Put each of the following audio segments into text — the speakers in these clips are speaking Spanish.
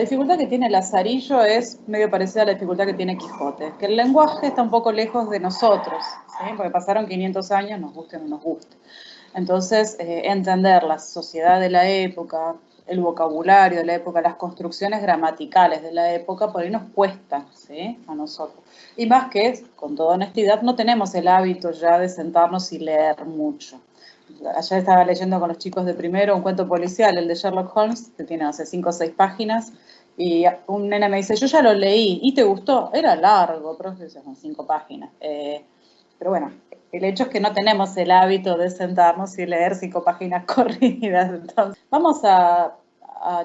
dificultad que tiene Lazarillo es medio parecida a la dificultad que tiene Quijote, que el lenguaje está un poco lejos de nosotros, ¿sí? Porque pasaron 500 años, nos guste o no nos guste. Entonces, entender la sociedad de la época, el vocabulario de la época, las construcciones gramaticales de la época, por ahí nos cuesta, ¿sí? A nosotros. Y más que, con toda honestidad, no tenemos el hábito ya de sentarnos y leer mucho. Ayer estaba leyendo con los chicos de primero un cuento policial, el de Sherlock Holmes, que tiene hace 5 o 6 páginas, y un nene me dice, yo ya lo leí, ¿y te gustó? Era largo, profe, son 5 páginas. Pero bueno, el hecho es que no tenemos el hábito de sentarnos y leer 5 páginas corridas. Entonces, vamos a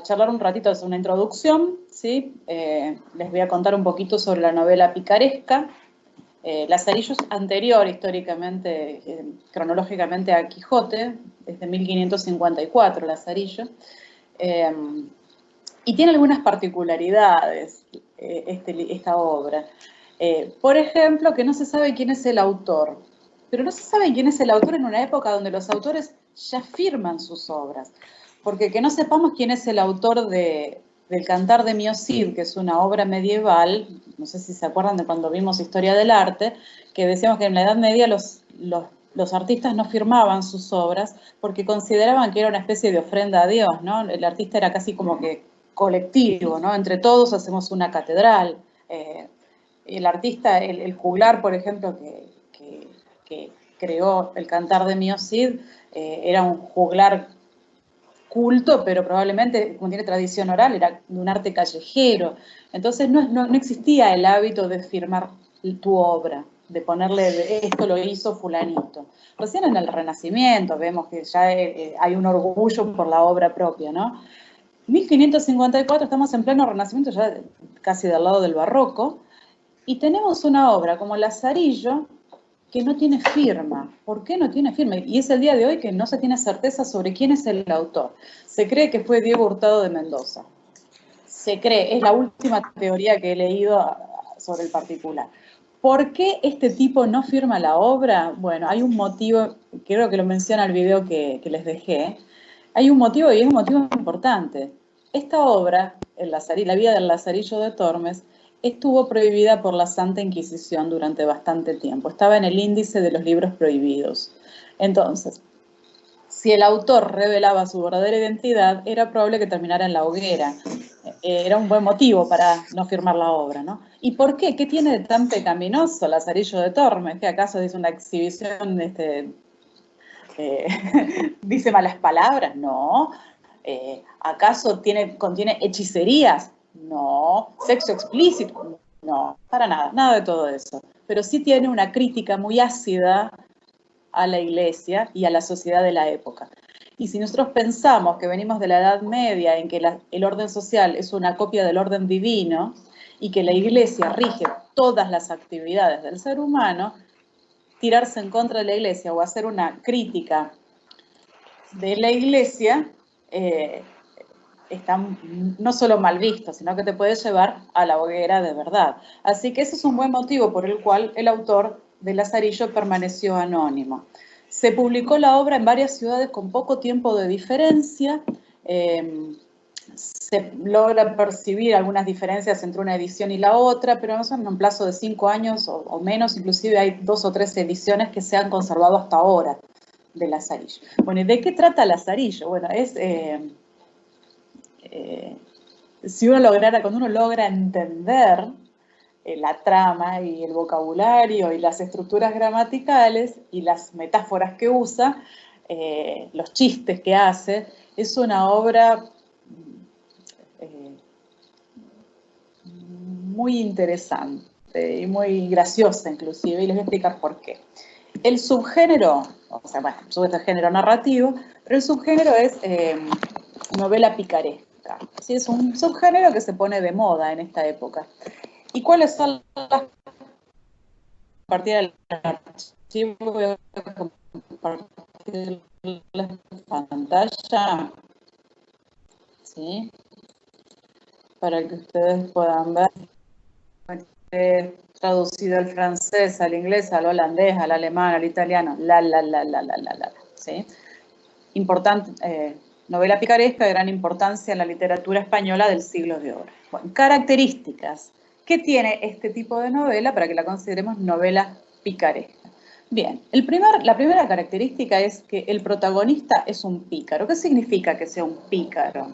charlar un ratito sobre una introducción, ¿sí? Les voy a contar un poquito sobre la novela picaresca. Lazarillo es anterior históricamente, cronológicamente a Quijote, desde 1554 Lazarillo, y tiene algunas particularidades esta obra. Por ejemplo, que no se sabe quién es el autor, pero no se sabe quién es el autor en una época donde los autores ya firman sus obras, porque que no sepamos quién es el autor del Cantar de Mio Cid, que es una obra medieval, no sé si se acuerdan de cuando vimos Historia del Arte, que decíamos que en la Edad Media los artistas no firmaban sus obras porque consideraban que era una especie de ofrenda a Dios, ¿no? El artista era casi como que colectivo, ¿no? Entre todos hacemos una catedral. El artista, el juglar, por ejemplo, que creó el Cantar de Mio Cid, era un juglar culto, pero probablemente, como tiene tradición oral, era de un arte callejero. Entonces no existía el hábito de firmar tu obra, de ponerle, esto lo hizo fulanito. Recién en el Renacimiento vemos que ya hay un orgullo por la obra propia, ¿no? 1554, estamos en pleno Renacimiento, ya casi del lado del Barroco, y tenemos una obra como Lazarillo, que no tiene firma. ¿Por qué no tiene firma? Y es el día de hoy que no se tiene certeza sobre quién es el autor. Se cree que fue Diego Hurtado de Mendoza. Se cree, es la última teoría que he leído sobre el particular. ¿Por qué este tipo no firma la obra? Bueno, hay un motivo, creo que lo menciona el video que les dejé. Hay un motivo y es un motivo importante. Esta obra, La vida del Lazarillo de Tormes, estuvo prohibida por la Santa Inquisición durante bastante tiempo. Estaba en el índice de los libros prohibidos. Entonces, si el autor revelaba su verdadera identidad, era probable que terminara en la hoguera. Era un buen motivo para no firmar la obra, ¿no? ¿Y por qué? ¿Qué tiene de tan pecaminoso Lazarillo de Tormes? ¿Que acaso es una exhibición, dice malas palabras? No. ¿Acaso contiene hechicerías? No. ¿Sexo explícito? No, para nada, nada de todo eso. Pero sí tiene una crítica muy ácida a la Iglesia y a la sociedad de la época. Y si nosotros pensamos que venimos de la Edad Media, en que el orden social es una copia del orden divino y que la Iglesia rige todas las actividades del ser humano, tirarse en contra de la Iglesia o hacer una crítica de la Iglesia está no solo mal visto, sino que te puede llevar a la hoguera de verdad. Así que ese es un buen motivo por el cual el autor de Lazarillo permaneció anónimo. Se publicó la obra en varias ciudades con poco tiempo de diferencia. Se logra percibir algunas diferencias entre una edición y la otra, pero no son en un plazo de 5 años o menos, inclusive hay 2 o 3 ediciones que se han conservado hasta ahora de Lazarillo. Bueno, ¿y de qué trata Lazarillo? Bueno, es... cuando uno logra entender la trama y el vocabulario y las estructuras gramaticales y las metáforas que usa, los chistes que hace, es una obra muy interesante y muy graciosa inclusive, y les voy a explicar por qué. El subgénero, o sea, bueno, el género narrativo, pero el subgénero es novela picaresca. ¿Sí? Es un subgénero que se pone de moda en esta época. ¿Y cuáles son las... A partir del archivo voy a compartir la pantalla, ¿sí? Para que ustedes puedan ver. He traducido al francés, al inglés, al holandés, al alemán, al italiano, ¿sí? Importante, Novela picaresca de gran importancia en la literatura española del siglo de oro. Bueno, características. ¿Qué tiene este tipo de novela para que la consideremos novela picaresca? Bien, la primera característica es que el protagonista es un pícaro. ¿Qué significa que sea un pícaro?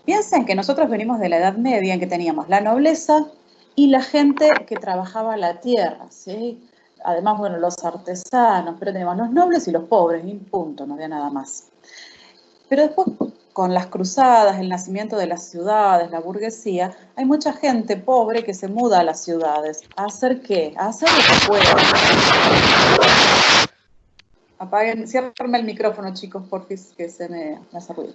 Piensen que nosotros venimos de la Edad Media en que teníamos la nobleza y la gente que trabajaba la tierra, ¿sí? Además, bueno, los artesanos, pero tenemos los nobles y los pobres, y punto, no había nada más. Pero después, con las cruzadas, el nacimiento de las ciudades, la burguesía, hay mucha gente pobre que se muda a las ciudades. ¿A hacer qué? A hacer lo que pueda. Apaguen, cierrenme el micrófono, chicos, porque que se me hace ruido.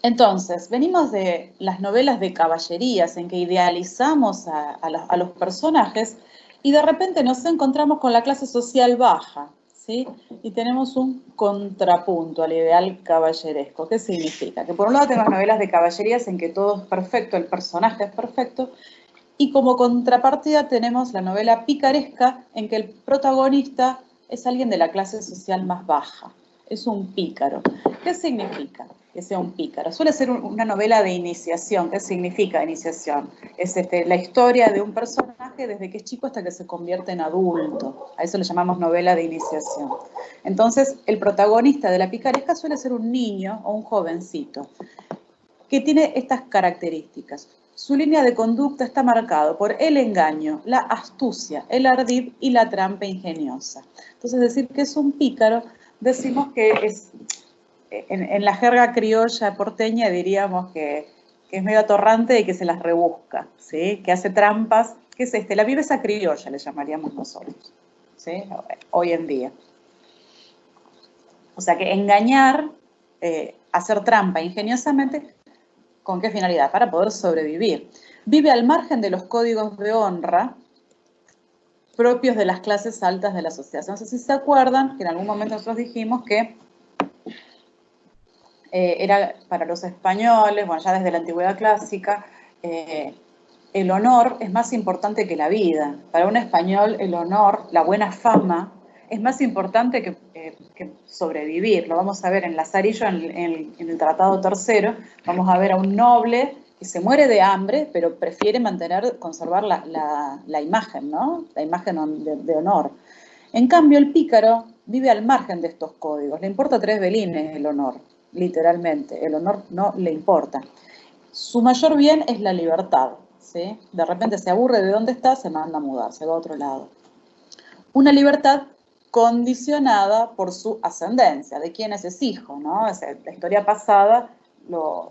Entonces, venimos de las novelas de caballerías en que idealizamos a los personajes y de repente nos encontramos con la clase social baja, ¿sí? Y tenemos un contrapunto al ideal caballeresco. ¿Qué significa? Que por un lado tenemos novelas de caballerías en que todo es perfecto, el personaje es perfecto, y como contrapartida tenemos la novela picaresca en que el protagonista es alguien de la clase social más baja. Es un pícaro. ¿Qué significa que sea un pícaro? Suele ser una novela de iniciación. ¿Qué significa iniciación? Es la historia de un personaje desde que es chico hasta que se convierte en adulto. A eso le llamamos novela de iniciación. Entonces, el protagonista de la picaresca suele ser un niño o un jovencito que tiene estas características. Su línea de conducta está marcado por el engaño, la astucia, el ardid y la trampa ingeniosa. Entonces, decir que es un pícaro, decimos que es, en la jerga criolla porteña diríamos que es medio atorrante y que se las rebusca, ¿sí? Que hace trampas, que es la viveza criolla, le llamaríamos nosotros, ¿sí? Hoy en día. O sea que engañar, hacer trampa ingeniosamente, ¿con qué finalidad? Para poder sobrevivir. Vive al margen de los códigos de honra propios de las clases altas de la sociedad. No sé si se acuerdan que en algún momento nosotros dijimos que era para los españoles, bueno, ya desde la antigüedad clásica, el honor es más importante que la vida. Para un español el honor, la buena fama, es más importante que sobrevivir. Lo vamos a ver en Lazarillo, en el Tratado Tercero, vamos a ver a un noble que se muere de hambre, pero prefiere conservar la imagen, ¿no? La imagen de honor. En cambio, el pícaro vive al margen de estos códigos. Le importa tres velines el honor, literalmente. El honor no le importa. Su mayor bien es la libertad, ¿sí? De repente se aburre de dónde está, se manda a mudar, se va a otro lado. Una libertad condicionada por su ascendencia, de quién es hijo, ¿no? O sea, la historia pasada,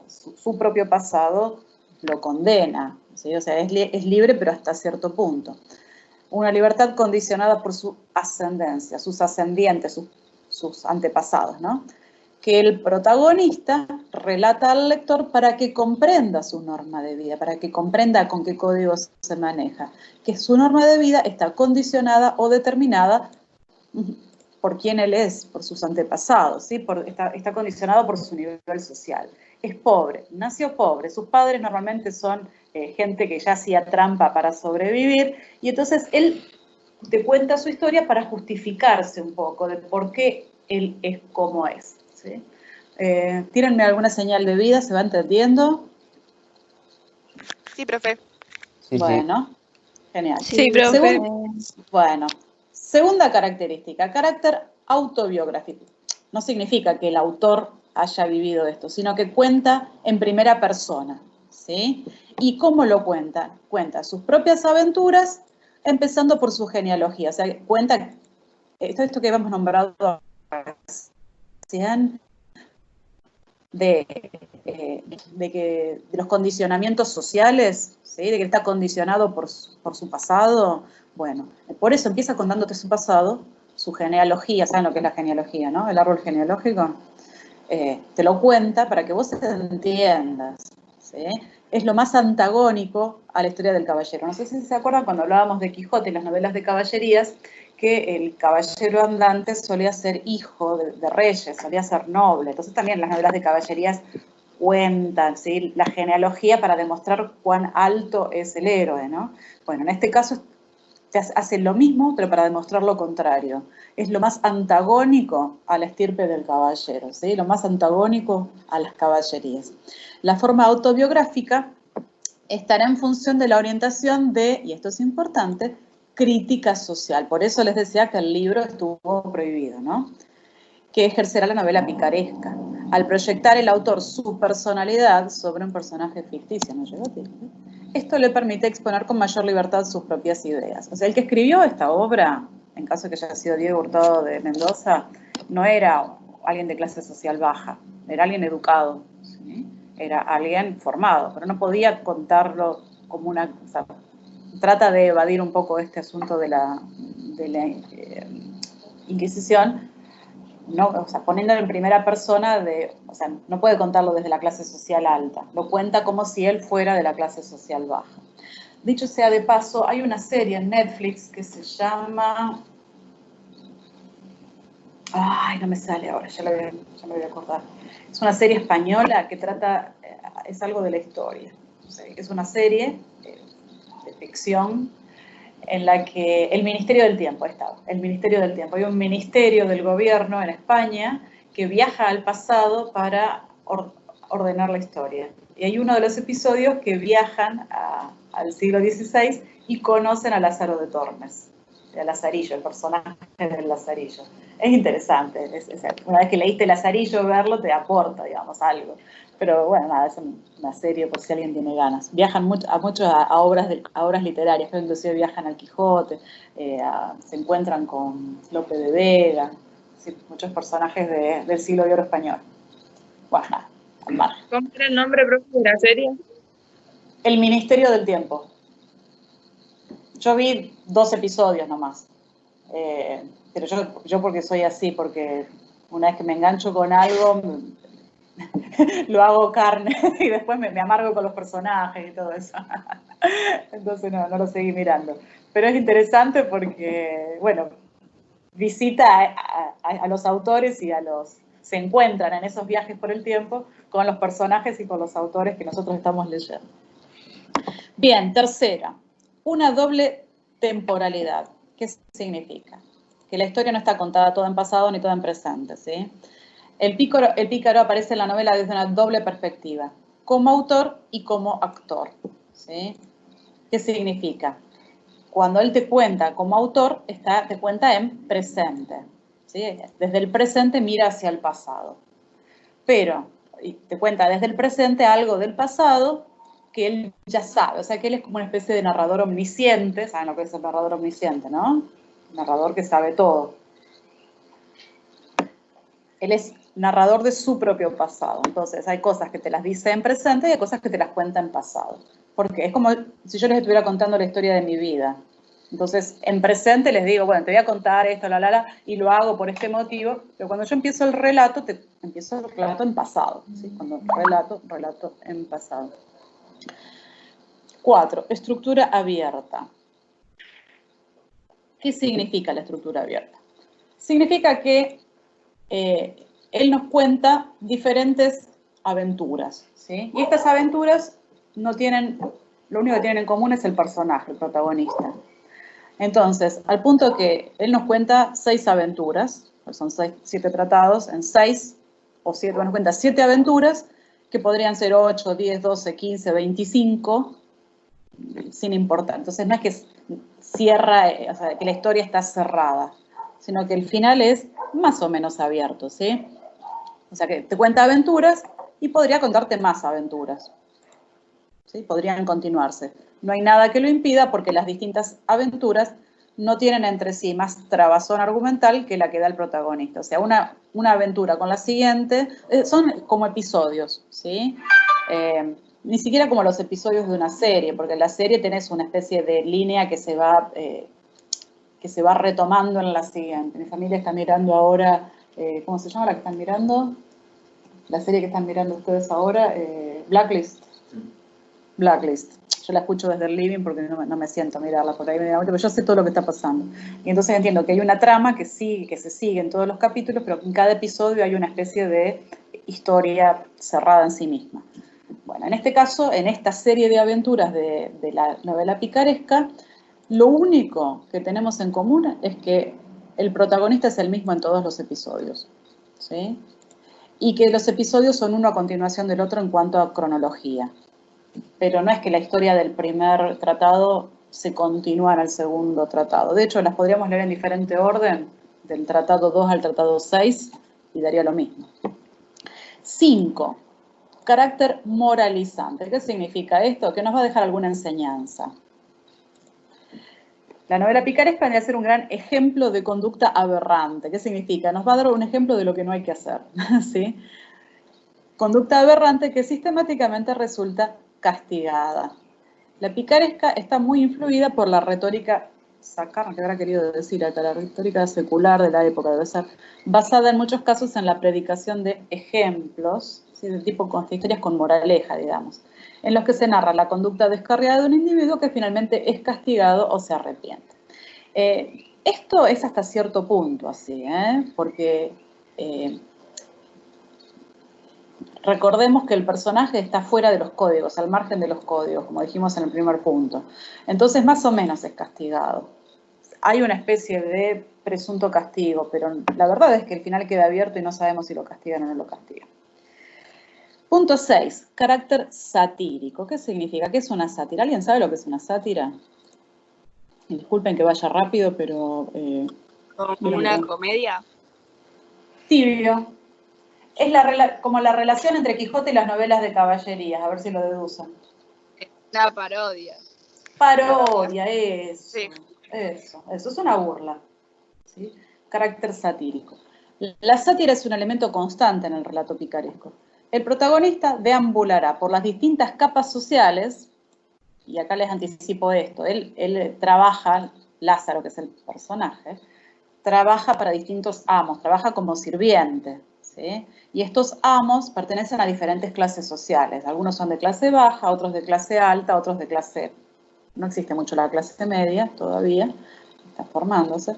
su propio pasado lo condena, ¿sí? O sea, es libre pero hasta cierto punto. Una libertad condicionada por su ascendencia, sus ascendientes, sus antepasados, ¿no? Que el protagonista relata al lector para que comprenda su norma de vida, para que comprenda con qué códigos se maneja, que su norma de vida está condicionada o determinada por quién él es, por sus antepasados, ¿sí? Está condicionado por su nivel social. Es pobre, nació pobre, sus padres normalmente son gente que ya hacía trampa para sobrevivir, y entonces él te cuenta su historia para justificarse un poco de por qué él es como es, ¿sí? Tírenme alguna señal de vida, ¿se va entendiendo? Sí, profe. Sí, bueno, genial. Sí, profe. Bueno, segunda característica, carácter autobiográfico. No significa que el autor haya vivido esto, sino que cuenta en primera persona, ¿sí? ¿Y cómo lo cuenta? Cuenta sus propias aventuras, empezando por su genealogía. O sea, cuenta esto que hemos nombrado recién, de los condicionamientos sociales, ¿sí? De que está condicionado por su pasado. Bueno, por eso empieza contándote su pasado, su genealogía. ¿Saben lo que es la genealogía, no? El árbol genealógico. Te lo cuenta para que vos entiendas, ¿sí? Es lo más antagónico a la historia del caballero. No sé si se acuerdan cuando hablábamos de Quijote y las novelas de caballerías, que el caballero andante solía ser hijo de reyes, solía ser noble. Entonces también las novelas de caballerías cuentan, ¿sí? La genealogía para demostrar cuán alto es el héroe, ¿no? Bueno, en este caso hace lo mismo, pero para demostrar lo contrario. Es lo más antagónico a la estirpe del caballero, ¿sí? Lo más antagónico a las caballerías. La forma autobiográfica estará en función de la orientación de, y esto es importante, crítica social. Por eso les decía que el libro estuvo prohibido, ¿no? Que ejercerá la novela picaresca, al proyectar el autor su personalidad sobre un personaje ficticio. ¿No llegó? Esto le permite exponer con mayor libertad sus propias ideas. O sea, el que escribió esta obra, en caso de que haya sido Diego Hurtado de Mendoza, no era alguien de clase social baja, era alguien educado, ¿sí? Era alguien formado, pero no podía contarlo como una... O sea, trata de evadir un poco este asunto de la Inquisición, no, o sea, poniéndolo en primera persona, o sea, no puede contarlo desde la clase social alta, lo cuenta como si él fuera de la clase social baja. Dicho sea de paso, hay una serie en Netflix que se llama... Ay, no me sale ahora, ya me voy a acordar. Es una serie española que trata, es algo de la historia. Es una serie de ficción en la que el Ministerio del Tiempo ha estado. El Ministerio del Tiempo. Hay un ministerio del gobierno en España que viaja al pasado para ordenar la historia. Y hay uno de los episodios que viajan al siglo XVI y conocen a Lázaro de Tormes, a Lazarillo, el personaje del Lazarillo. Es interesante. Una vez que leíste Lazarillo, verlo te aporta, digamos, algo. Pero bueno, nada, es una serie por si alguien tiene ganas. Viajan mucho a obras literarias, pero inclusive viajan al Quijote, se encuentran con Lope de Vega, sí, muchos personajes del siglo de oro español. Bueno, nada, al margen. ¿Cómo era el nombre, profe, de la serie? El Ministerio del Tiempo. Yo vi 2 episodios nomás. Pero yo porque soy así, porque una vez que me engancho con algo... lo hago carne y después me amargo con los personajes y todo eso. Entonces no lo seguí mirando. Pero es interesante porque, bueno, visita a los autores y se encuentran en esos viajes por el tiempo con los personajes y con los autores que nosotros estamos leyendo. Bien, tercera, una doble temporalidad. ¿Qué significa? Que la historia no está contada toda en pasado ni toda en presente, ¿sí? El pícaro aparece en la novela desde una doble perspectiva, como autor y como actor, ¿sí? ¿Qué significa? Cuando él te cuenta como autor, te cuenta en presente, ¿sí? Desde el presente mira hacia el pasado. Pero te cuenta desde el presente algo del pasado que él ya sabe, o sea que él es como una especie de narrador omnisciente. ¿Saben lo que es el narrador omnisciente, no? Narrador que sabe todo. Él es narrador de su propio pasado. Entonces, hay cosas que te las dice en presente y hay cosas que te las cuenta en pasado. Porque es como si yo les estuviera contando la historia de mi vida. Entonces, en presente les digo, bueno, te voy a contar esto, y lo hago por este motivo, pero cuando yo empiezo el relato, empiezo el relato en pasado, ¿sí? Cuando relato en pasado. 4, estructura abierta. ¿Qué significa la estructura abierta? Significa que él nos cuenta diferentes aventuras, ¿sí? Y estas aventuras lo único que tienen en común es el personaje, el protagonista. Entonces, al punto que él nos cuenta 6 aventuras, pues son 7 tratados, en 6 o 7, bueno, nos cuenta 7 aventuras que podrían ser 8, 10, 12, 15, 25, sin importar. Entonces, no es que cierra, o sea, que la historia está cerrada, sino que el final es más o menos abierto, ¿sí? O sea, que te cuenta aventuras y podría contarte más aventuras, ¿sí? Podrían continuarse. No hay nada que lo impida porque las distintas aventuras no tienen entre sí más trabazón argumental que la que da el protagonista. O sea, una aventura con la siguiente, son como episodios, ¿sí? Ni siquiera como los episodios de una serie, porque en la serie tenés una especie de línea que se va retomando en la siguiente. Mi familia está mirando ahora, ¿cómo se llama la que están mirando? La serie que están mirando ustedes ahora, Blacklist. Blacklist. Yo la escucho desde el living porque no me siento a mirarla por ahí, pero yo sé todo lo que está pasando. Y entonces entiendo que hay una trama que se sigue en todos los capítulos, pero en cada episodio hay una especie de historia cerrada en sí misma. Bueno, en este caso, en esta serie de aventuras de la novela picaresca, Lo único que tenemos en común es que el protagonista es el mismo en todos los episodios, ¿sí? Y que los episodios son uno a continuación del otro en cuanto a cronología. Pero no es que la historia del primer tratado se continúa en el segundo tratado. De hecho, las podríamos leer en diferente orden, del tratado 2 al tratado 6, y daría lo mismo. 5. Carácter moralizante. ¿Qué significa esto? Que nos va a dejar alguna enseñanza. La novela picaresca viene a ser un gran ejemplo de conducta aberrante. ¿Qué significa? Nos va a dar un ejemplo de lo que no hay que hacer, ¿sí? Conducta aberrante que sistemáticamente resulta castigada. La picaresca está muy influida por la retórica, sacar, ¿qué habrá querido decir acá? La retórica secular de la época, debe ser, basada en muchos casos en la predicación de ejemplos, ¿sí? De tipo con historias con moraleja, digamos, en los que se narra la conducta descarriada de un individuo que finalmente es castigado o se arrepiente. Esto es hasta cierto punto así, porque recordemos que el personaje está fuera de los códigos, al margen de los códigos, como dijimos en el primer punto. Entonces, más o menos es castigado. Hay una especie de presunto castigo, pero la verdad es que el final queda abierto y no sabemos si lo castigan o no lo castigan. Punto 6. Carácter satírico. ¿Qué significa? ¿Qué es una sátira? ¿Alguien sabe lo que es una sátira? Y disculpen que vaya rápido, pero... ¿Como una comedia? Tibio. Es como la relación entre Quijote y las novelas de caballerías, a ver si lo deducen. Una parodia. Parodia, eso. Sí. Eso es una burla. ¿Sí? Carácter satírico. La sátira es un elemento constante en el relato picaresco. El protagonista deambulará por las distintas capas sociales, y acá les anticipo esto, él trabaja, Lázaro, que es el personaje, trabaja para distintos amos, trabaja como sirviente, ¿sí? Y estos amos pertenecen a diferentes clases sociales. Algunos son de clase baja, otros de clase alta, otros de clase... No existe mucho la clase media todavía, está formándose.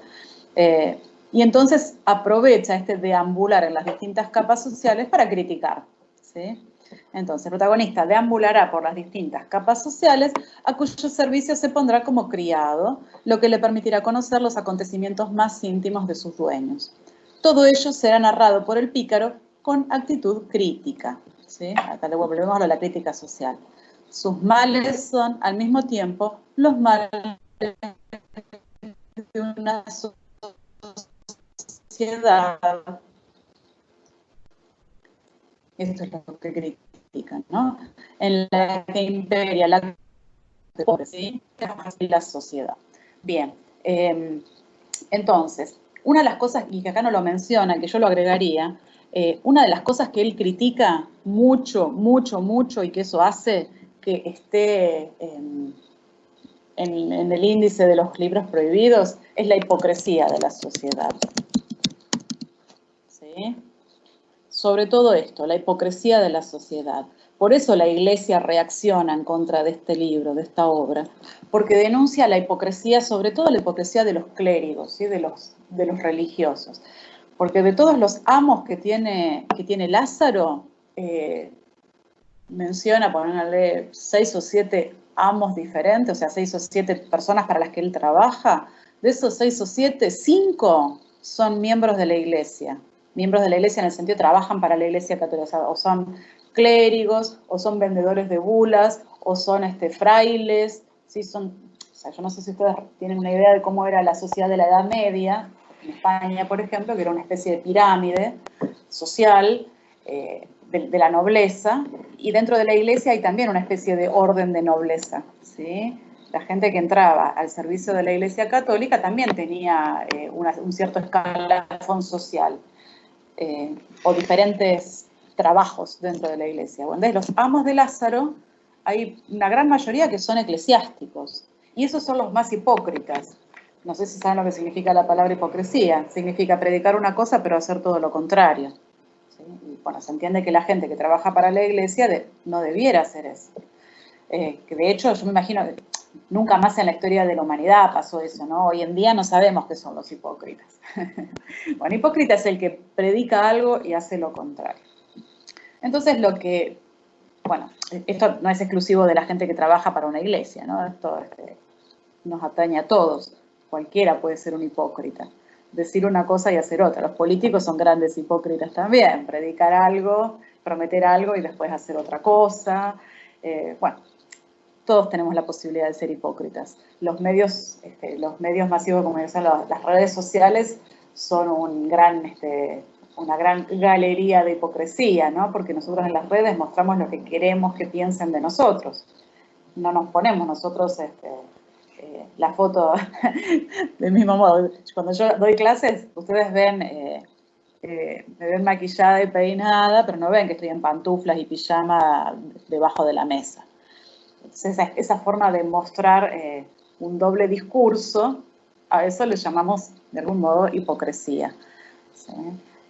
Y entonces aprovecha este deambular en las distintas capas sociales para criticar, ¿sí? Entonces, el protagonista deambulará por las distintas capas sociales a cuyo servicio se pondrá como criado, lo que le permitirá conocer los acontecimientos más íntimos de sus dueños. Todo ello será narrado por el pícaro con actitud crítica, ¿sí? Acá le volvemos a la crítica social. Sus males son, al mismo tiempo, los males de una sociedad. Esto es lo que critican, ¿no? En la que imperia la ¿sí? La sociedad. Bien, entonces, una de las cosas, y que acá no lo menciona, que yo lo agregaría, una de las cosas que él critica mucho, mucho, mucho, y que eso hace que esté en el índice de los libros prohibidos, es la hipocresía de la sociedad. ¿Sí? Sobre todo esto, la hipocresía de la sociedad. Por eso la Iglesia reacciona en contra de este libro, de esta obra, porque denuncia la hipocresía, sobre todo la hipocresía de los clérigos, ¿sí? de los religiosos. Porque de todos los amos que tiene Lázaro, menciona, ponerle 6 o 7 amos diferentes, o sea, 6 o 7 personas para las que él trabaja. De esos 6 o 7, 5 son miembros de la Iglesia. Miembros de la Iglesia en el sentido trabajan para la Iglesia católica, o son clérigos, o son vendedores de bulas, o son frailes, ¿sí? O sea, yo no sé si ustedes tienen una idea de cómo era la sociedad de la Edad Media, en España, por ejemplo, que era una especie de pirámide social, de la nobleza, y dentro de la Iglesia hay también una especie de orden de nobleza, ¿sí? La gente que entraba al servicio de la Iglesia católica también tenía un cierto escalafón social, o diferentes trabajos dentro de la Iglesia. Bueno, de los amos de Lázaro hay una gran mayoría que son eclesiásticos, y esos son los más hipócritas. No sé si saben lo que significa la palabra hipocresía. Significa predicar una cosa pero hacer todo lo contrario. ¿Sí? Y bueno, se entiende que la gente que trabaja para la Iglesia no debiera hacer eso. Que de hecho yo me imagino que nunca más en la historia de la humanidad pasó eso, ¿no? Hoy en día no sabemos qué son los hipócritas. Bueno, hipócrita es el que predica algo y hace lo contrario. Entonces bueno, esto no es exclusivo de la gente que trabaja para una iglesia, ¿no? Esto nos atañe a todos. Cualquiera puede ser un hipócrita. Decir una cosa y hacer otra. Los políticos son grandes hipócritas también. Predicar algo, prometer algo y después hacer otra cosa. Bueno, todos tenemos la posibilidad de ser hipócritas. Los medios masivos de comunicación, las redes sociales, son una gran galería de hipocresía, ¿no? Porque nosotros en las redes mostramos lo que queremos que piensen de nosotros. No nos ponemos nosotros la foto del mismo modo. Cuando yo doy clases, ustedes ven, me ven maquillada y peinada, pero no ven que estoy en pantuflas y pijama debajo de la mesa. Entonces, esa forma de mostrar un doble discurso, a eso le llamamos de algún modo hipocresía. ¿Sí?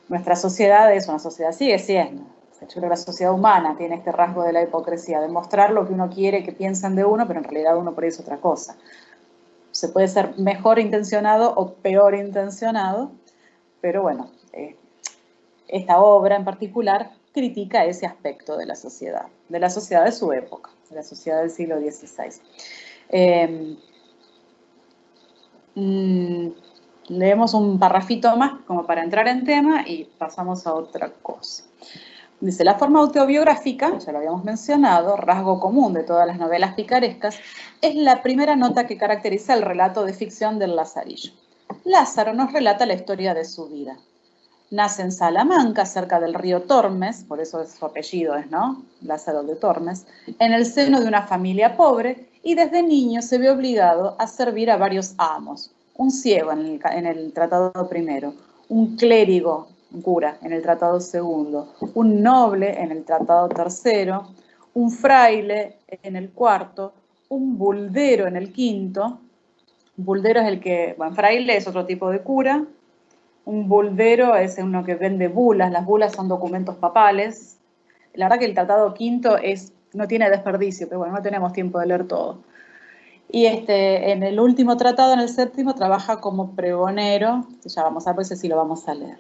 Nuestra sociedad es una sociedad, sigue siendo. Yo creo que la sociedad humana tiene este rasgo de la hipocresía, de mostrar lo que uno quiere que piensan de uno, pero en realidad uno por ahí es otra cosa. Se puede ser mejor intencionado o peor intencionado, pero bueno, esta obra en particular critica ese aspecto de la sociedad de su época, de la sociedad del siglo XVI. Leemos un parrafito más como para entrar en tema y pasamos a otra cosa. Dice, la forma autobiográfica, ya lo habíamos mencionado, rasgo común de todas las novelas picarescas, es la primera nota que caracteriza el relato de ficción del Lazarillo. Lázaro nos relata la historia de su vida. Nace en Salamanca, cerca del río Tormes, por eso su apellido es, ¿no? Lázaro de Tormes, en el seno de una familia pobre, y desde niño se ve obligado a servir a varios amos. Un ciego en el tratado primero, un clérigo, un cura, en el tratado segundo, un noble en el tratado tercero, un fraile en el cuarto, un buldero en el quinto. Un buldero es el que, bueno, fraile es otro tipo de cura. Un buldero es uno que vende bulas. Las bulas son documentos papales. La verdad que el tratado quinto no tiene desperdicio, pero bueno, no tenemos tiempo de leer todo. Y en el último tratado, en el séptimo, trabaja como pregonero, que ya vamos a ver si lo vamos a leer.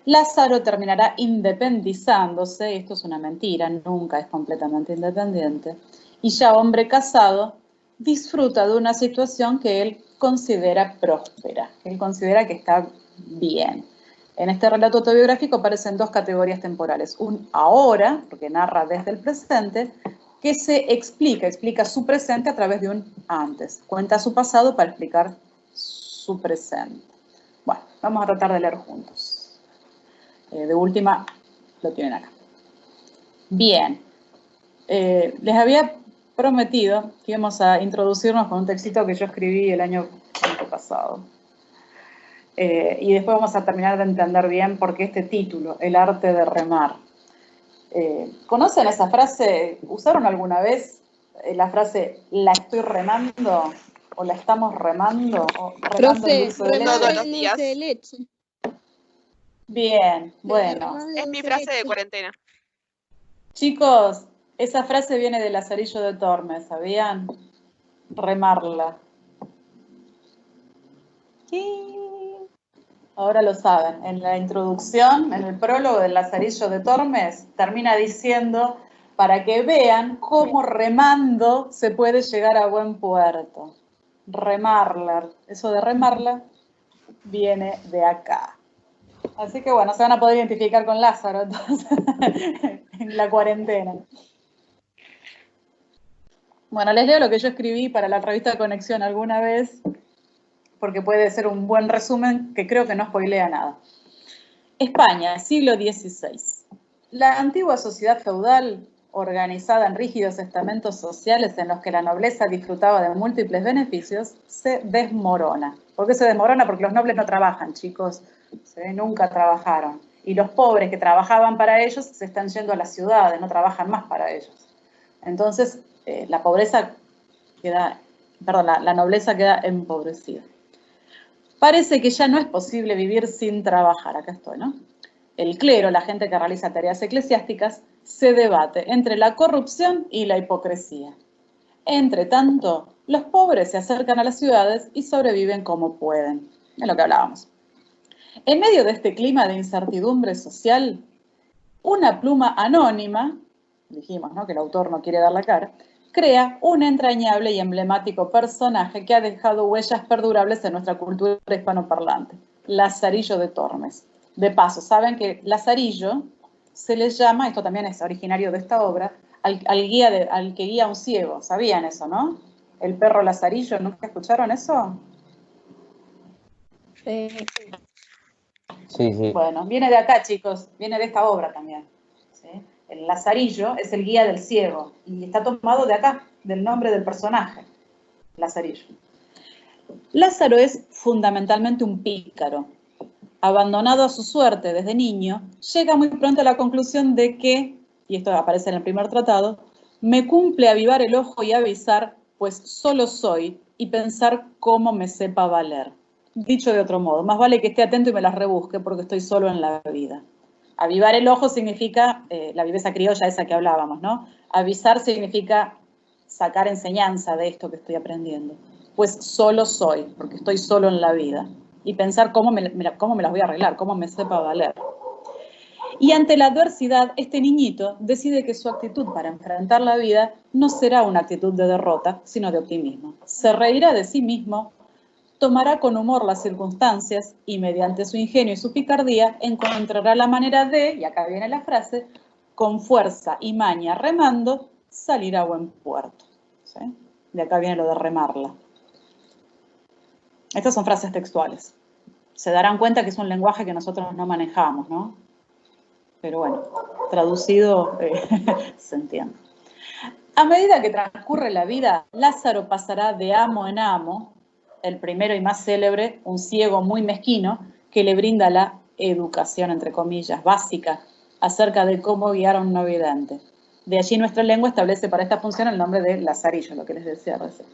Lázaro terminará independizándose, esto es una mentira, nunca es completamente independiente, y ya hombre casado, disfruta de una situación que él considera próspera, que él considera que está bien. En este relato autobiográfico aparecen dos categorías temporales, un ahora, porque narra desde el presente, que se explica su presente a través de un antes, cuenta su pasado para explicar su presente. Bueno, vamos a tratar de leer juntos. De última, lo tienen acá. Bien, les había prometido que íbamos a introducirnos con un textito que yo escribí el año pasado. Y después vamos a terminar de entender bien por qué este título, El arte de remar. ¿Conocen esa frase? ¿Usaron alguna vez la frase la estoy remando? ¿O la estamos remando? ¿O remando Profe, el dulce de leche? todos los el días. dulce de leche. Bien, bueno. Es mi frase de cuarentena. Chicos, esa frase viene de Lazarillo de Tormes, ¿sabían? Remarla. Sí. Ahora lo saben. En la introducción, en el prólogo del Lazarillo de Tormes, termina diciendo para que vean cómo remando se puede llegar a buen puerto. Remarla. Eso de remarla viene de acá. Así que bueno, se van a poder identificar con Lázaro entonces en la cuarentena. Bueno, les leo lo que yo escribí para la revista Conexión alguna vez, porque puede ser un buen resumen que creo que no spoilea nada. España, siglo XVI. La antigua sociedad feudal, organizada en rígidos estamentos sociales en los que la nobleza disfrutaba de múltiples beneficios, se desmorona. ¿Por qué se desmorona? Porque los nobles no trabajan, chicos. Nunca trabajaron. Y los pobres que trabajaban para ellos se están yendo a las ciudades, no trabajan más para ellos. Entonces, la nobleza queda empobrecida. Parece que ya no es posible vivir sin trabajar. Acá estoy, ¿no? El clero, la gente que realiza tareas eclesiásticas, se debate entre la corrupción y la hipocresía. Entre tanto, los pobres se acercan a las ciudades y sobreviven como pueden. Es lo que hablábamos. En medio de este clima de incertidumbre social, una pluma anónima, dijimos, ¿no?, que el autor no quiere dar la cara, crea un entrañable y emblemático personaje que ha dejado huellas perdurables en nuestra cultura hispanoparlante, Lazarillo de Tormes. De paso, saben que Lazarillo se les llama, esto también es originario de esta obra, al que guía a un ciego. ¿Sabían eso, no? El perro Lazarillo, ¿nunca escucharon eso? Sí. Bueno, viene de acá, chicos, viene de esta obra también. ¿Sí? El Lazarillo es el guía del ciego y está tomado de acá, del nombre del personaje, Lazarillo. Lázaro es fundamentalmente un pícaro. Abandonado a su suerte desde niño, llega muy pronto a la conclusión de que, y esto aparece en el primer tratado, me cumple avivar el ojo y avisar, pues solo soy, y pensar cómo me sepa valer. Dicho de otro modo, más vale que esté atento y me las rebusque porque estoy solo en la vida. Avivar el ojo significa, la viveza criolla esa que hablábamos, ¿no? Avisar significa sacar enseñanza de esto que estoy aprendiendo. Pues solo soy, porque estoy solo en la vida. Y pensar cómo me las voy a arreglar, cómo me sepa valer. Y ante la adversidad, este niñito decide que su actitud para enfrentar la vida no será una actitud de derrota, sino de optimismo. Se reirá de sí mismo, tomará con humor las circunstancias y mediante su ingenio y su picardía encontrará la manera de, y acá viene la frase, con fuerza y maña remando, salir a buen puerto. ¿Sí? De acá viene lo de remarla. Estas son frases textuales. Se darán cuenta que es un lenguaje que nosotros no manejamos, ¿no? Pero bueno, traducido se entiende. A medida que transcurre la vida, Lázaro pasará de amo en amo, el primero y más célebre, un ciego muy mezquino, que le brinda la educación, entre comillas, básica, acerca de cómo guiar a un no vidente. De allí nuestra lengua establece para esta función el nombre de Lazarillo, lo que les decía recién.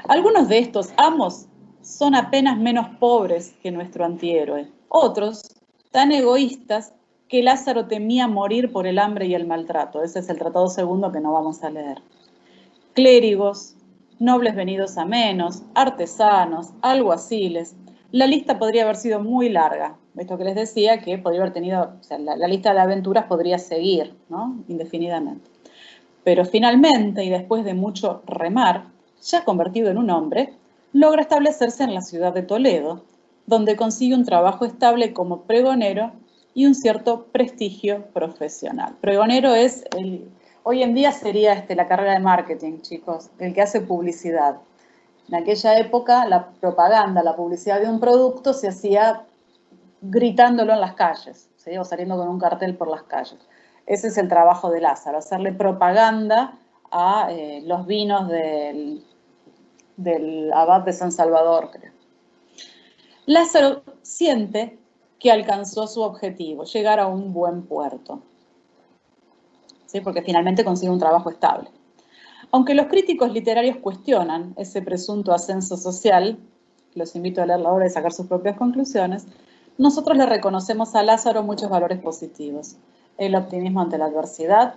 Algunos de estos amos son apenas menos pobres que nuestro antihéroe. Otros, tan egoístas, que Lázaro temía morir por el hambre y el maltrato. Ese es el tratado segundo que no vamos a leer. Clérigos, nobles venidos a menos, artesanos, alguaciles. La lista podría haber sido muy larga. Esto que les decía, que podría haber tenido, o sea, la lista de aventuras podría seguir, ¿no? Indefinidamente. Pero finalmente, y después de mucho remar, ya convertido en un hombre, logra establecerse en la ciudad de Toledo, donde consigue un trabajo estable como pregonero y un cierto prestigio profesional. Pregonero es, hoy en día sería la carrera de marketing, chicos, el que hace publicidad. En aquella época la propaganda, la publicidad de un producto se hacía gritándolo en las calles, ¿sí? O saliendo con un cartel por las calles. Ese es el trabajo de Lázaro, hacerle propaganda a los vinos del abad de San Salvador, creo. Lázaro siente que alcanzó su objetivo, llegar a un buen puerto, ¿sí? Porque finalmente consigue un trabajo estable. Aunque los críticos literarios cuestionan ese presunto ascenso social, los invito a leer la obra y sacar sus propias conclusiones, nosotros le reconocemos a Lázaro muchos valores positivos. El optimismo ante la adversidad,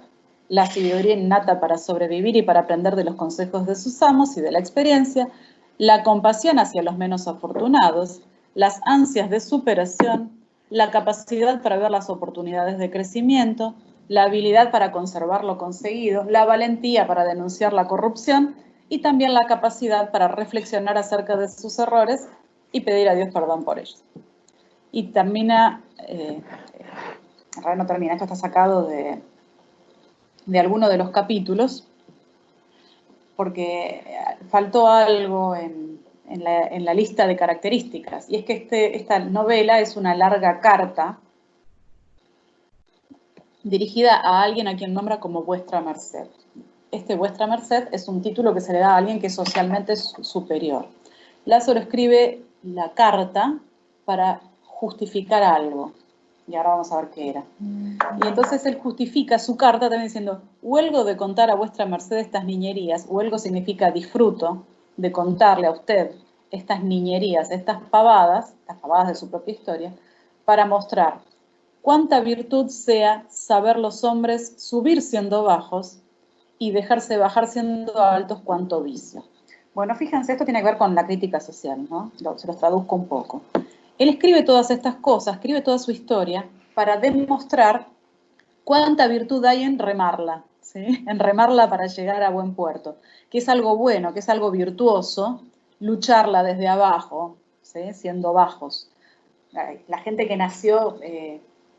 la sabiduría innata para sobrevivir y para aprender de los consejos de sus amos y de la experiencia, la compasión hacia los menos afortunados, las ansias de superación, la capacidad para ver las oportunidades de crecimiento, la habilidad para conservar lo conseguido, la valentía para denunciar la corrupción y también la capacidad para reflexionar acerca de sus errores y pedir a Dios perdón por ellos. Y termina, no termina, esto está sacado de alguno de los capítulos, porque faltó algo en la lista de características, y es que esta novela es una larga carta dirigida a alguien a quien nombra como vuestra merced. Este vuestra merced es un título que se le da a alguien que es socialmente superior. Lázaro escribe la carta para justificar algo, y ahora vamos a ver qué era. Y entonces él justifica su carta también diciendo, huelgo de contar a vuestra merced estas niñerías, huelgo significa disfruto de contarle a usted estas niñerías, estas pavadas de su propia historia, para mostrar cuánta virtud sea saber los hombres subir siendo bajos y dejarse bajar siendo altos cuanto vicio. Bueno, fíjense, esto tiene que ver con la crítica social, ¿no? Se los traduzco un poco. Él escribe todas estas cosas, escribe toda su historia para demostrar ¿Cuánta virtud hay en remarla? ¿Sí? En remarla para llegar a buen puerto. Que es algo bueno, que es algo virtuoso, lucharla desde abajo, ¿sí? Siendo bajos. La gente que nació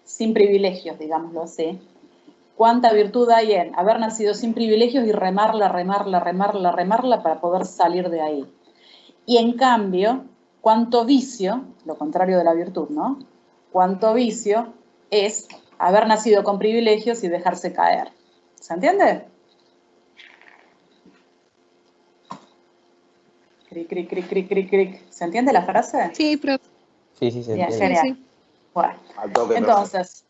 sin privilegios, digámoslo así. ¿Cuánta virtud hay en haber nacido sin privilegios y remarla, remarla, remarla, remarla para poder salir de ahí? Y en cambio, cuánto vicio, lo contrario de la virtud, ¿no? Cuánto vicio es haber nacido con privilegios y dejarse caer. ¿Se entiende? Cric, cric, cric, cric, cric, cric. ¿Se entiende la frase? Sí, profe. Sí, sí, se Bien, entiende. genial. Sí. Bueno, Al toque, entonces,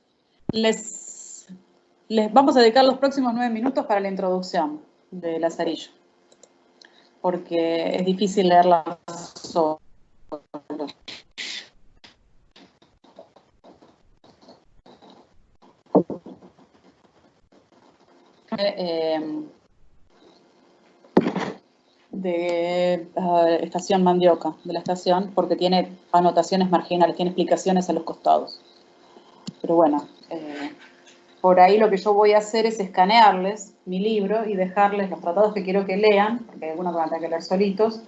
les vamos a dedicar los próximos 9 minutos para la introducción de Lazarillo, porque es difícil leerla solo. De Estación Mandioca, de la estación, porque tiene anotaciones marginales, tiene explicaciones a los costados. Pero bueno, por ahí lo que yo voy a hacer es escanearles mi libro y dejarles los tratados que quiero que lean, porque hay algunos que van a tener que leer solitos.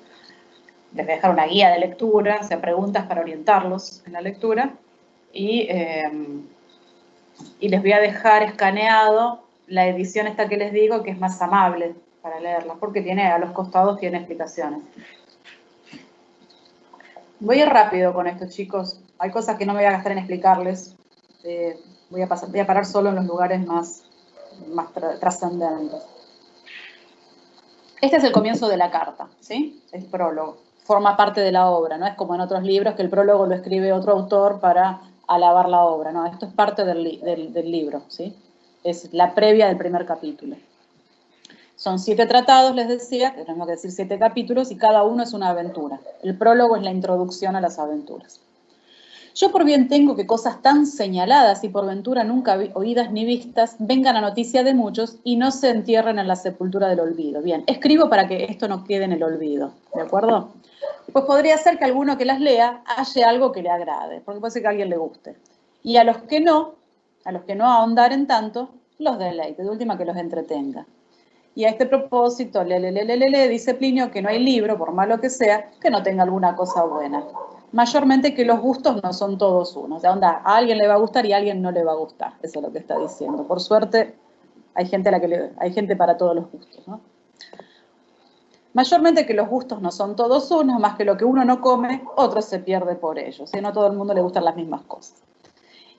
Les voy a dejar una guía de lectura, o sea, preguntas para orientarlos en la lectura, y les voy a dejar escaneado la edición esta que les digo, que es más amable para leerla, porque tiene, a los costados tiene explicaciones. Voy a ir rápido con esto, chicos. Hay cosas que no me voy a gastar en explicarles. Voy a parar solo en los lugares más trascendentes. Este es el comienzo de la carta, ¿sí? El prólogo. Forma parte de la obra, no es como en otros libros que el prólogo lo escribe otro autor para alabar la obra, no, esto es parte del libro, ¿sí? Es la previa del primer capítulo. Son 7 tratados, les decía, que tenemos que decir 7 capítulos, y cada uno es una aventura. El prólogo es la introducción a las aventuras. Yo por bien tengo que cosas tan señaladas y por ventura nunca oídas ni vistas vengan a noticia de muchos y no se entierren en la sepultura del olvido. Bien, escribo para que esto no quede en el olvido, ¿de acuerdo? Pues podría ser que alguno que las lea halle algo que le agrade, porque puede ser que a alguien le guste. Y a los que no ahondaren tanto, los deleite, de última que los entretenga. Y a este propósito, dice Plinio que no hay libro, por malo que sea, que no tenga alguna cosa buena. Mayormente que los gustos no son todos uno. O sea, a alguien le va a gustar y a alguien no le va a gustar. Eso es lo que está diciendo. Por suerte, hay gente para todos los gustos, ¿no? Mayormente que los gustos no son todos unos, más que lo que uno no come, otro se pierde por ello. ¿Sí? No a todo el mundo le gustan las mismas cosas.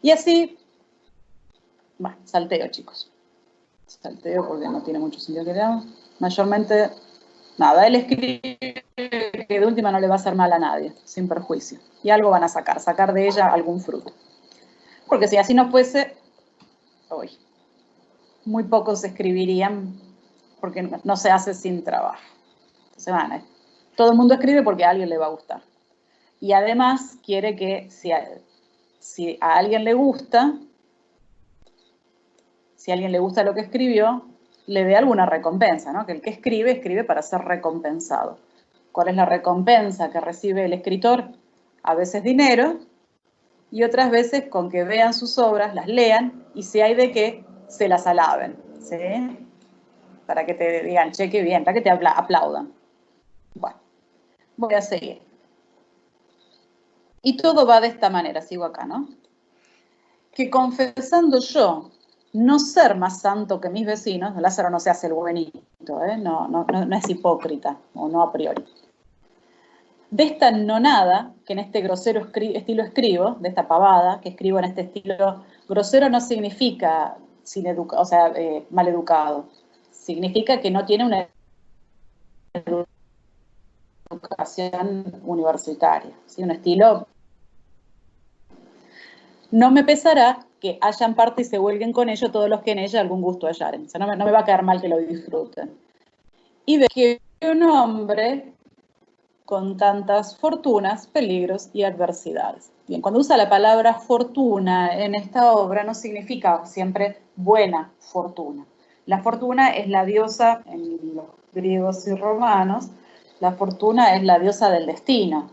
Y así, bueno, salteo, chicos. Salteo porque no tiene mucho sentido que leamos. Mayormente, nada, él escribe que de última no le va a hacer mal a nadie, sin perjuicio. Y algo van a sacar de ella algún fruto. Porque si así no fuese, hoy, muy pocos escribirían, porque no se hace sin trabajo. Entonces, todo el mundo escribe porque a alguien le va a gustar. Y además quiere que si a alguien le gusta, si a alguien le gusta lo que escribió, le dé alguna recompensa, ¿no? Que el que escribe para ser recompensado. ¿Cuál es la recompensa que recibe el escritor? A veces dinero y otras veces con que vean sus obras, las lean y si hay de qué, se las alaben, ¿sí? Para que te digan, che, qué bien, para que te aplaudan. Bueno, voy a seguir. Y todo va de esta manera, sigo acá, ¿no? Que confesando yo no ser más santo que mis vecinos, Lázaro no se hace el buenito, no es hipócrita, o no a priori. De esta nonada, que en este grosero estilo escribo, de esta pavada que escribo en este estilo grosero, no significa mal educado. Significa que no tiene una educación universitaria, ¿sí? Un estilo. No me pesará que hayan parte y se huelguen con ello todos los que en ella algún gusto hallaren. O sea, no me va a quedar mal que lo disfruten. Y de que un hombre con tantas fortunas, peligros y adversidades. Bien, cuando usa la palabra fortuna en esta obra no significa siempre buena fortuna. La fortuna es la diosa, en los griegos y romanos, la fortuna es la diosa del destino.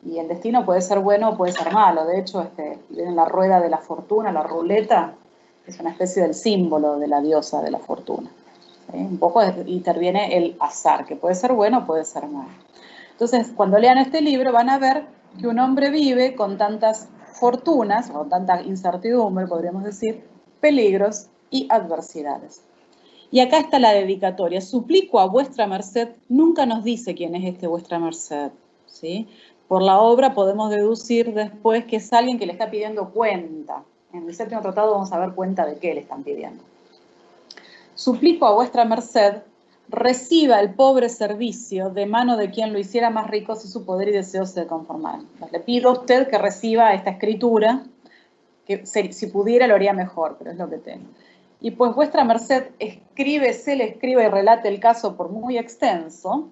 Y el destino puede ser bueno o puede ser malo. De hecho, en la rueda de la fortuna, la ruleta, es una especie del símbolo de la diosa de la fortuna. ¿Sí? Un poco interviene el azar, que puede ser bueno o puede ser malo. Entonces, cuando lean este libro van a ver que un hombre vive con tantas fortunas, o tanta incertidumbre, podríamos decir, peligros y adversidades. Y acá está la dedicatoria. Suplico a vuestra merced, nunca nos dice quién es este vuestra merced, ¿sí? Por la obra podemos deducir después que es alguien que le está pidiendo cuenta. En el séptimo tratado vamos a ver cuenta de qué le están pidiendo. Suplico a vuestra merced, reciba el pobre servicio de mano de quien lo hiciera más rico si su poder y deseo se conformaran. Le pido a usted que reciba esta escritura, que si pudiera lo haría mejor, pero es lo que tengo. Y pues vuestra merced se le escriba y relate el caso por muy extenso.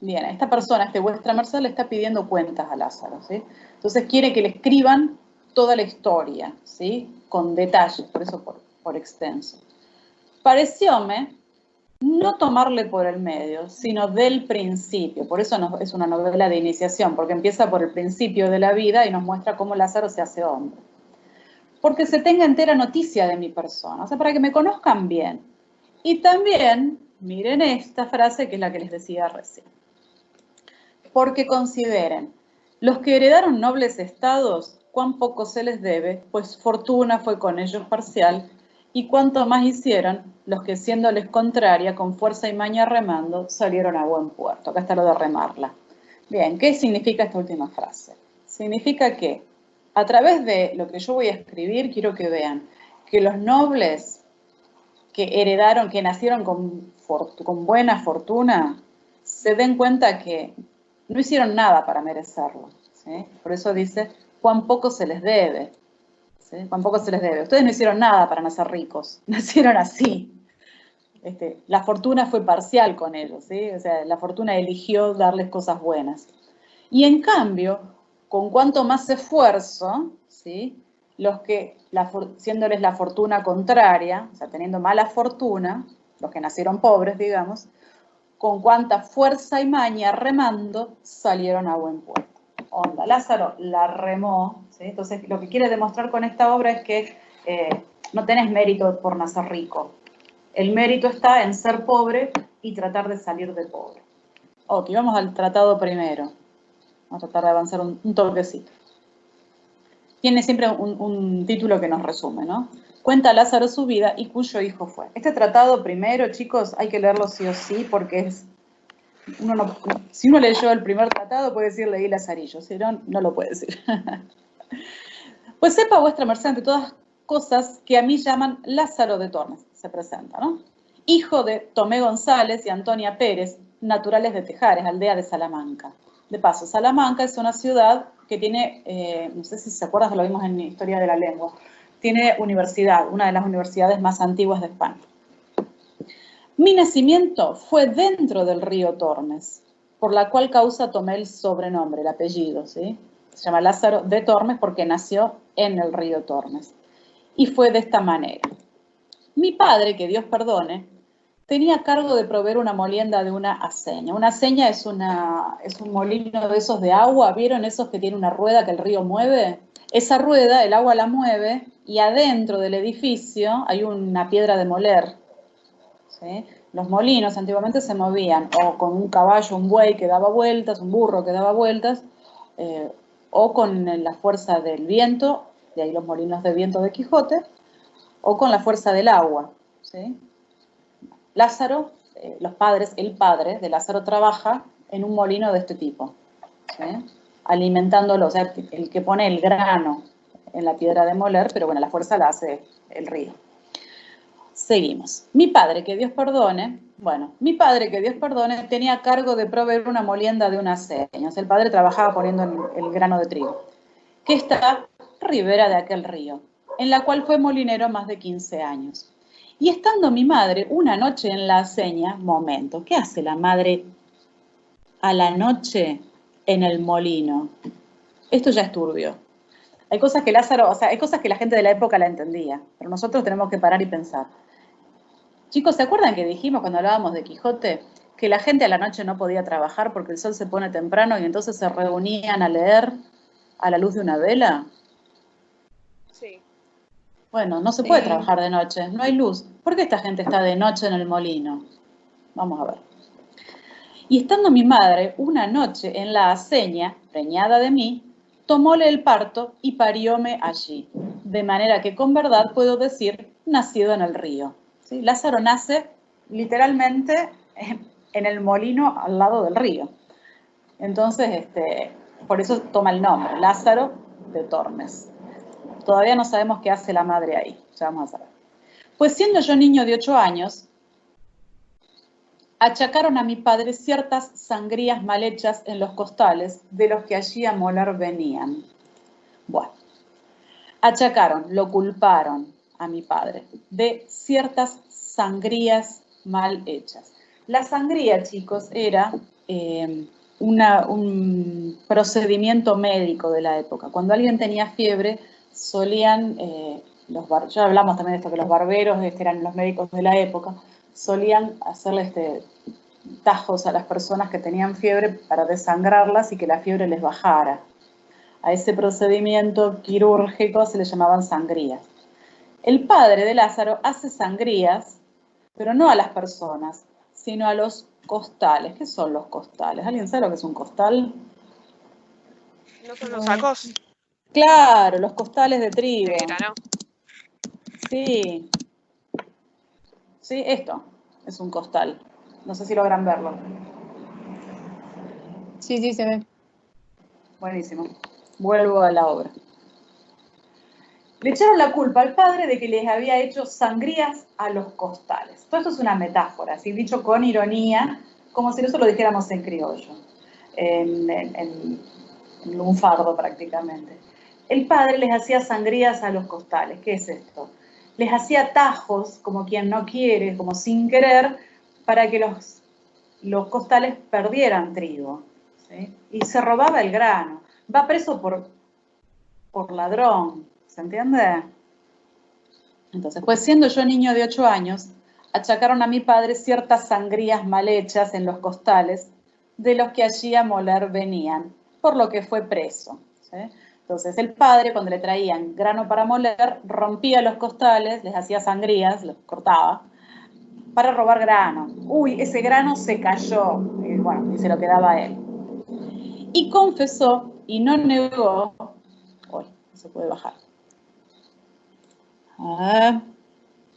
Bien, a esta persona, vuestra merced, le está pidiendo cuentas a Lázaro, ¿sí? Entonces quiere que le escriban toda la historia, ¿sí? Con detalles, por eso por extenso. Parecióme no tomarle por el medio, sino del principio. Por eso es una novela de iniciación, porque empieza por el principio de la vida y nos muestra cómo Lázaro se hace hombre. Porque se tenga entera noticia de mi persona, o sea, para que me conozcan bien. Y también, miren esta frase que es la que les decía recién. Porque consideren, los que heredaron nobles estados, cuán poco se les debe, pues fortuna fue con ellos parcial, y cuánto más hicieron los que siéndoles contraria, con fuerza y maña remando, salieron a buen puerto. Acá está lo de remarla. Bien, ¿qué significa esta última frase? Significa que a través de lo que yo voy a escribir, quiero que vean que los nobles que heredaron, que nacieron con buena fortuna, se den cuenta que no hicieron nada para merecerlo, ¿sí? Por eso dice, cuán poco se les debe, ¿sí? Cuán poco se les debe. Ustedes no hicieron nada para nacer ricos, nacieron así. La fortuna fue parcial con ellos, ¿sí? O sea, la fortuna eligió darles cosas buenas. Y en cambio, con cuanto más esfuerzo, ¿sí? Los que, siéndoles la fortuna contraria, o sea, teniendo mala fortuna, los que nacieron pobres, digamos, con cuánta fuerza y maña remando, salieron a buen puerto. Onda, Lázaro la remó, ¿sí? Entonces lo que quiere demostrar con esta obra es que no tenés mérito por nacer rico. El mérito está en ser pobre y tratar de salir de pobre. Ok, vamos al tratado primero. Vamos a tratar de avanzar un toquecito. Tiene siempre un título que nos resume, ¿no? Cuenta Lázaro su vida y cuyo hijo fue. Este tratado primero, chicos, hay que leerlo sí o sí porque si uno leyó el primer tratado puede decir leí Lazarillo, si no, no lo puede decir. Pues sepa vuestra merced ante todas cosas que a mí llaman Lázaro de Tormes, se presenta, ¿no? Hijo de Tomé González y Antonia Pérez, naturales de Tejares, aldea de Salamanca. De paso, Salamanca es una ciudad que tiene, no sé si se acuerdan, lo vimos en Historia de la Lengua, tiene universidad, una de las universidades más antiguas de España. Mi nacimiento fue dentro del río Tormes, por la cual causa tomé el sobrenombre, el apellido, ¿sí? Se llama Lázaro de Tormes porque nació en el río Tormes. Y fue de esta manera. Mi padre, que Dios perdone, tenía cargo de proveer una molienda de una aceña. Una aceña es un molino de esos de agua, ¿vieron esos que tiene una rueda que el río mueve? Esa rueda, el agua la mueve y adentro del edificio hay una piedra de moler, ¿sí? Los molinos antiguamente se movían o con un caballo, un buey que daba vueltas, un burro que daba vueltas, o con la fuerza del viento, de ahí los molinos de viento de Quijote, o con la fuerza del agua, ¿sí? Lázaro, el padre de Lázaro trabaja en un molino de este tipo, ¿sí? Alimentándolo, o sea, el que pone el grano en la piedra de moler, pero bueno, la fuerza la hace el río. Seguimos. Mi padre, que Dios perdone, tenía a cargo de proveer una molienda de una aceña. O sea, el padre trabajaba poniendo el grano de trigo, que está ribera de aquel río, en la cual fue molinero más de 15 años. Y estando mi madre una noche en la aceña, momento, ¿qué hace la madre a la noche en el molino? Esto ya es turbio. Hay cosas que Lázaro, o sea, hay cosas que la gente de la época la entendía, pero nosotros tenemos que parar y pensar. Chicos, ¿se acuerdan que dijimos cuando hablábamos de Quijote que la gente a la noche no podía trabajar porque el sol se pone temprano y entonces se reunían a leer a la luz de una vela? Sí. Bueno, no se puede trabajar de noche, no hay luz. ¿Por qué esta gente está de noche en el molino? Vamos a ver. Y estando mi madre una noche en la aceña, preñada de mí, tomóle el parto y parióme allí. De manera que con verdad puedo decir, nacido en el río. ¿Sí? Lázaro nace literalmente en el molino al lado del río. Entonces, por eso toma el nombre, Lázaro de Tormes. Todavía no sabemos qué hace la madre ahí, ya vamos a saber. Pues siendo yo niño de 8 años, achacaron a mi padre ciertas sangrías mal hechas en los costales de los que allí a moler venían. Bueno, achacaron, lo culparon a mi padre de ciertas sangrías mal hechas. La sangría, chicos, era un procedimiento médico de la época. Cuando alguien tenía fiebre, solían, ya hablamos también de esto, que los barberos eran los médicos de la época, solían hacerle tajos a las personas que tenían fiebre para desangrarlas y que la fiebre les bajara. A ese procedimiento quirúrgico se le llamaban sangrías. El padre de Lázaro hace sangrías, pero no a las personas, sino a los costales. ¿Qué son los costales? ¿Alguien sabe lo que es un costal? ¿No son los sacos? Claro, los costales de trigo. De grano. Sí. Sí, esto es un costal. No sé si logran verlo. Sí, sí, se ve. Buenísimo. Vuelvo a la obra. Le echaron la culpa al padre de que les había hecho sangrías a los costales. Todo esto es una metáfora, así dicho con ironía, como si eso lo dijéramos en criollo, en lunfardo prácticamente. El padre les hacía sangrías a los costales. ¿Qué es esto? Les hacía tajos, como quien no quiere, como sin querer, para que los costales perdieran trigo, ¿sí? Y se robaba el grano. Va preso por ladrón, ¿se entiende? Entonces, pues siendo yo niño de 8 años, achacaron a mi padre ciertas sangrías mal hechas en los costales de los que allí a moler venían, por lo que fue preso, ¿sí? Entonces el padre, cuando le traían grano para moler, rompía los costales, les hacía sangrías, los cortaba, para robar grano. Uy, ese grano se cayó, y bueno, y se lo quedaba a él. Y confesó y no negó, uy, no se puede bajar.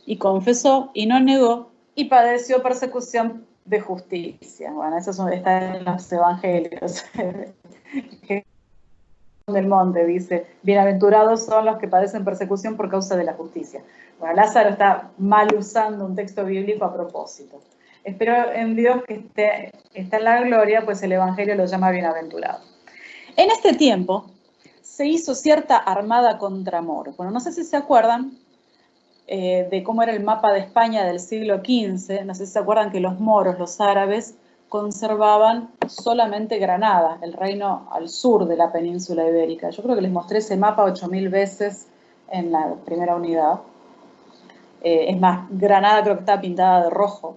Y confesó y no negó y padeció persecución de justicia. Bueno, eso está en los evangelios. Del Monte dice, bienaventurados son los que padecen persecución por causa de la justicia. Bueno, Lázaro está mal usando un texto bíblico a propósito. Espero en Dios que está en la gloria, pues el evangelio lo llama bienaventurado. En este tiempo se hizo cierta armada contra moros. Bueno, no sé si se acuerdan de cómo era el mapa de España del siglo XV, no sé si se acuerdan que los moros, los árabes, conservaban solamente Granada, el reino al sur de la península ibérica. Yo creo que les mostré ese mapa 8000 veces en la primera unidad. Es más, Granada creo que estaba pintada de rojo.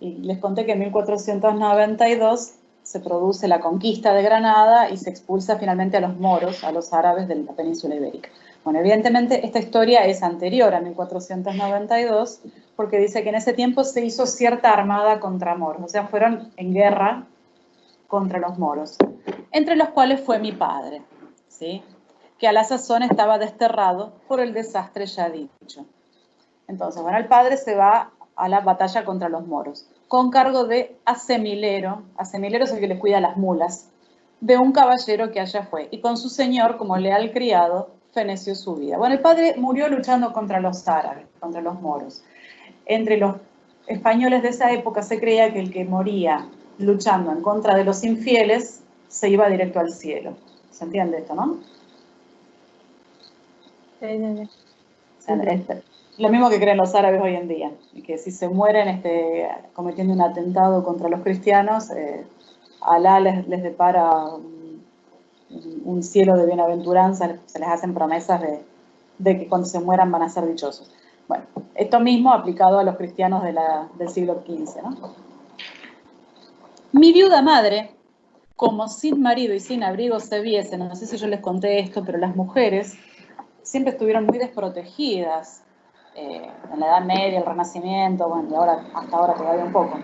Y les conté que en 1492 se produce la conquista de Granada y se expulsa finalmente a los moros, a los árabes de la península ibérica. Bueno, evidentemente esta historia es anterior a 1492 porque dice que en ese tiempo se hizo cierta armada contra moros, o sea, fueron en guerra contra los moros, entre los cuales fue mi padre, ¿sí? Que a la sazón estaba desterrado por el desastre ya dicho. Entonces, bueno, el padre se va a la batalla contra los moros, con cargo de asemilero es el que le cuida las mulas, de un caballero que allá fue, y con su señor, como leal criado, feneció su vida. Bueno, el padre murió luchando contra los árabes, contra los moros. Entre los españoles de esa época se creía que el que moría luchando en contra de los infieles se iba directo al cielo. ¿Se entiende esto, no? Sí. Lo mismo que creen los árabes hoy en día, que si se mueren cometiendo un atentado contra los cristianos, Alá les depara un cielo de bienaventuranza, se les hacen promesas de que cuando se mueran van a ser dichosos. Bueno, esto mismo aplicado a los cristianos del siglo XV, ¿no? Mi viuda madre, como sin marido y sin abrigo se viese, no sé si yo les conté esto, pero las mujeres siempre estuvieron muy desprotegidas. En la Edad Media, el Renacimiento, bueno, y ahora, hasta ahora todavía un poco.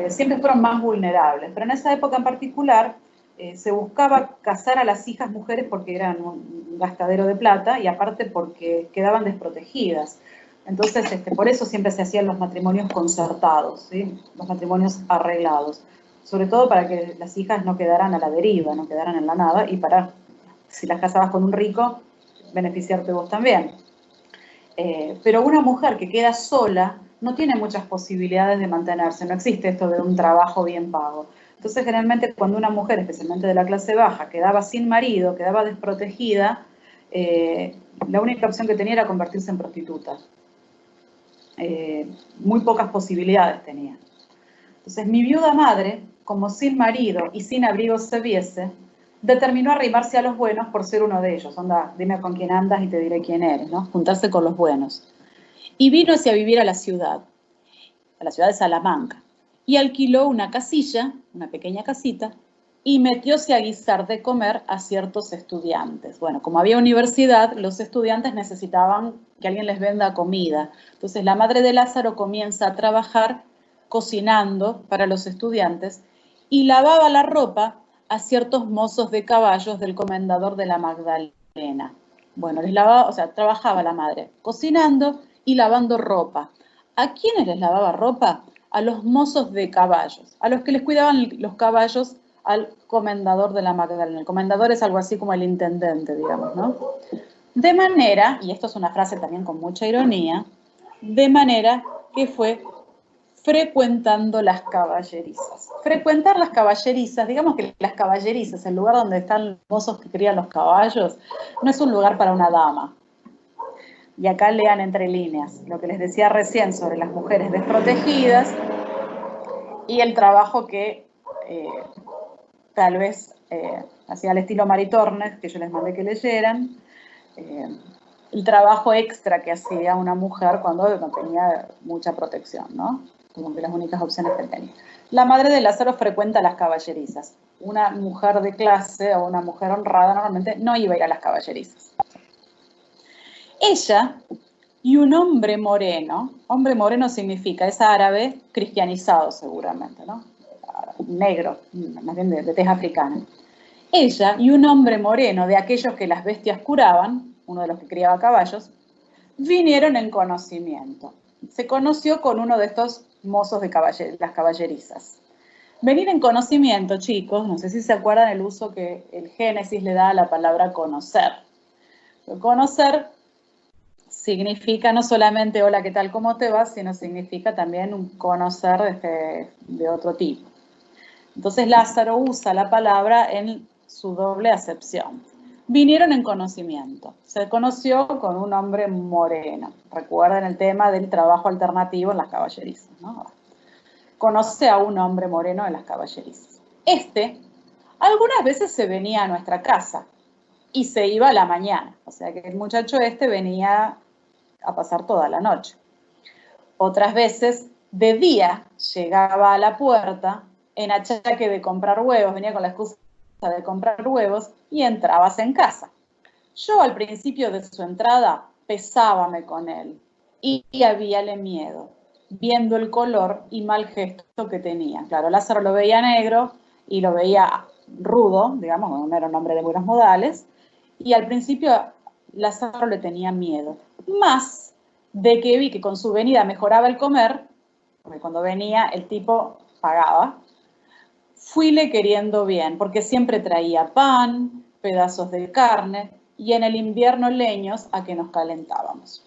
Siempre fueron más vulnerables, pero en esa época en particular se buscaba casar a las hijas mujeres porque eran un gastadero de plata y aparte porque quedaban desprotegidas. Entonces, por eso siempre se hacían los matrimonios concertados, ¿sí? Los matrimonios arreglados, sobre todo para que las hijas no quedaran a la deriva, no quedaran en la nada, y para, si las casabas con un rico, beneficiarte vos también. Pero una mujer que queda sola no tiene muchas posibilidades de mantenerse, no existe esto de un trabajo bien pago. Entonces, generalmente, cuando una mujer, especialmente de la clase baja, quedaba sin marido, quedaba desprotegida, la única opción que tenía era convertirse en prostituta. Muy pocas posibilidades tenía. Entonces, mi viuda madre, como sin marido y sin abrigo se viese, determinó arrimarse a los buenos por ser uno de ellos. Onda, dime con quién andas y te diré quién eres, ¿no? Juntarse con los buenos. Y vino hacia vivir a la ciudad de Salamanca, y alquiló una casilla, una pequeña casita, y metióse a guisar de comer a ciertos estudiantes. Bueno, como había universidad, los estudiantes necesitaban que alguien les venda comida. Entonces la madre de Lázaro comienza a trabajar cocinando para los estudiantes y lavaba la ropa a ciertos mozos de caballos del comendador de la Magdalena. Bueno, les lavaba, o sea, trabajaba la madre cocinando y lavando ropa. ¿A quiénes les lavaba ropa? A los mozos de caballos, a los que les cuidaban los caballos al comendador de la Magdalena. El comendador es algo así como el intendente, digamos, ¿no? De manera, y esto es una frase también con mucha ironía, de manera que fue frecuentando las caballerizas. Frecuentar las caballerizas, digamos que las caballerizas, el lugar donde están los mozos que crían los caballos, no es un lugar para una dama. Y acá lean entre líneas lo que les decía recién sobre las mujeres desprotegidas y el trabajo que tal vez hacía al estilo Maritornes, que yo les mandé que leyeran, el trabajo extra que hacía una mujer cuando no tenía mucha protección, ¿no? Como que las únicas opciones que tenía. La madre de Lázaro frecuenta las caballerizas. Una mujer de clase o una mujer honrada normalmente no iba a ir a las caballerizas. Ella y un hombre moreno significa, es árabe, cristianizado seguramente, ¿no? Negro, más bien de tez africana. Ella y un hombre moreno, de aquellos que las bestias curaban, uno de los que criaba caballos, vinieron en conocimiento. Se conoció con uno de estos mozos de las caballerizas. Venir en conocimiento, chicos, no sé si se acuerdan el uso que el Génesis le da a la palabra conocer. Conocer significa no solamente hola, ¿qué tal, cómo te va?, sino significa también un conocer de otro tipo. Entonces Lázaro usa la palabra en su doble acepción. Vinieron en conocimiento. Se conoció con un hombre moreno. Recuerden el tema del trabajo alternativo en las caballerizas, ¿no? Conoce a un hombre moreno en las caballerizas. Algunas veces se venía a nuestra casa y se iba a la mañana. O sea que el muchacho venía a pasar toda la noche. Otras veces, de día, llegaba a la puerta en achaque de comprar huevos, venía con la excusa de comprar huevos y entrabas en casa. Yo al principio de su entrada pesábame con él y habíale miedo, viendo el color y mal gesto que tenía. Claro, Lázaro lo veía negro y lo veía rudo, digamos, no era un hombre de buenos modales, y al principio Lázaro le tenía miedo. Más de que vi que con su venida mejoraba el comer, porque cuando venía el tipo pagaba, fuile queriendo bien, porque siempre traía pan, pedazos de carne y en el invierno leños a que nos calentábamos.